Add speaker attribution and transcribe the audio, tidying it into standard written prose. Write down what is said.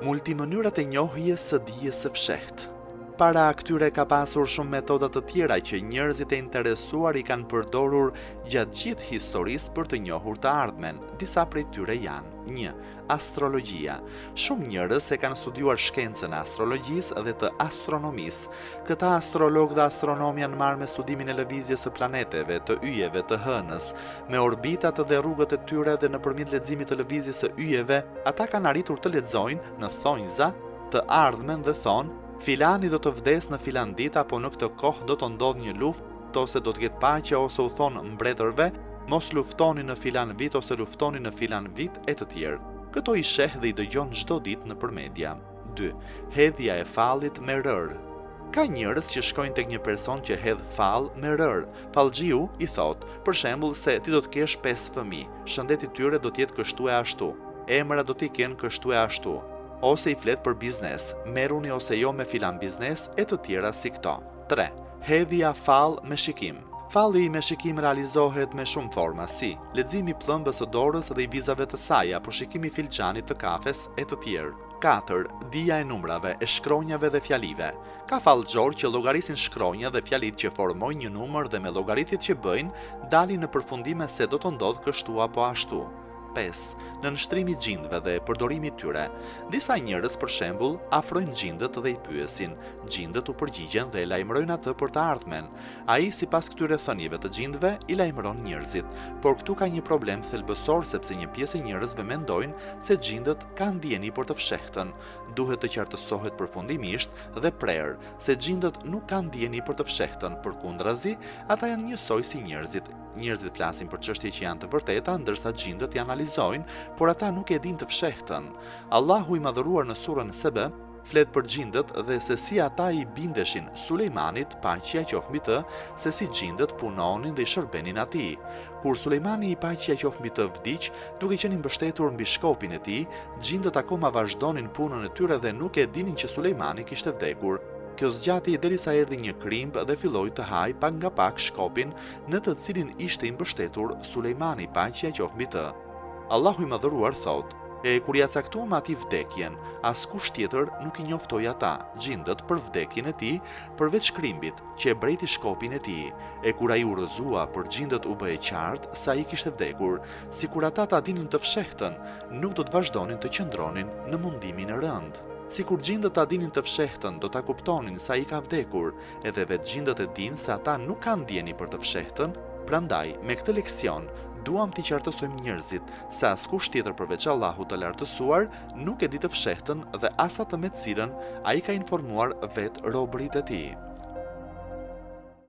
Speaker 1: Multimënyrat e njohjes së dijes së fshehtë. Para këtyre ka pasur shumë metoda të tjera që njerëzit e interesuar i kanë përdorur gjatë gjithë historisë për të njohur të ardhmen. Disa prej tyre janë: 1. Astrologjia. Shumë njerëz e kanë studiuar shkencën e astrologjisë dhe të astronomisë. Këta astrolog dhe astronom janë marrë me studimin e lëvizjes së planeteve, të yjeve, të hënës, me orbitat dhe rrugët e tyre, dhe nëpërmjet leximit të lëvizjes së yjeve, ata kanë arritur të lexojnë në thonjza të ardhmen dhe thonë: filani do të vdes në filan ditë, apo në këtë kohë do të ndodhë një luftë, ose do të ketë paqe, ose u thonë mbretërve: mos luftoni në filan vit, ose luftoni në filan vit, e të tjerë. Këto i sheh dhe i dëgjon çdo ditë nëpër media. 2. Hedhja e fallit me rër. Ka njerëz që shkojnë tek një person që hedh fall me rër. Fallxhiu i thotë, për shembull, se ti do të kesh 5 fëmijë, shëndeti i tyre do të jetë kështu e ashtu, emra do t'i kenë kështu e ashtu, ose i flet për biznes, merruni ose jo me filan biznes, e të tjera si këto. 3. Hedhja fall me shikim. Falli me shikim realizohet me shumë forma, si leximi i plëmbës së dorës dhe i vizave të saj, apo shikimi i filxhanit të kafes, e të tjerë. 4. Dija e numrave, e shkronjave dhe fjalive. Ka fallxhor që llogarisin shkronja dhe fjalit që formojnë një numër, dhe me llogaritjet që bëjnë dalin në përfundime se do të ndodhë kështu apo ashtu. 5. Në nështrimi gjindëve dhe përdorimi i tyre. Disa njerëz, për shembull, afrojnë gjindët dhe i pyesin. Gjindët u përgjigjen dhe lajmërojnë atë për të ardhmen. Ai, sipas këtyre thënieve të gjindëve, i lajmëron njerëzit. Por këtu ka një problem thelbësor, sepse një pjesë e njerëzve mendojnë se gjindët kanë ndjeni për të fshehtën. Duhet të qartësohet përfundimisht dhe prerë se gjindët nuk kanë ndjeni për të fshehtën, përkundrazi, ata janë njësoj si njerëzit. Njerëzit flasin për çështje që janë të vërteta, ndërsa gjindët i analizojnë, por ata nuk e dinë të fshehtën. Allahu i madhëruar në surën Sebe flet për gjindët dhe se si ata i bindeshin Sulejmanit, paqja qoftë mbi të, se si gjindët punonin dhe i shërbenin atij. Kur Sulejmani, paqja qoftë mbi të, vdiq, duke qenë mbështetur mbi shkopin e tij, gjindët akoma vazhdonin punën e tyre dhe nuk e dinin që Sulejmani kishte vdekur. Kjo zgjati derisa erdhi një krimb dhe filloi të haj pak nga pak shkopin në të cilin ishte i mbështetur Sulejmani, paqja qoftë mbi të. Allahu i madhëruar thotë: e kur ja caktuam atij vdekjen, askush tjetër nuk i njoftoi ata, gjindët, për vdekjen e tij, përveç krimbit, që e brejti shkopin e tij. E kur ai u rrëzua, për gjindët u bë e qartë se ai kishte vdekur. Sikur ata ta dinin të fshehtën, nuk do të vazhdonin të qëndronin në mundimin e rënd. Sikur gjindët ta dinin të fshehtën, do ta kuptonin se ai ka vdekur, edhe vetë gjindët e dinë se ata nuk kanë ndjeni për të fshehtën. Prandaj, me këtë leksion, duam t'i qartësojmë njerëzit se askush tjetër përveç Allahut të lartësuar nuk e di të fshehtën dhe as atë me të cilën ai ka informuar vetë robërit e tij.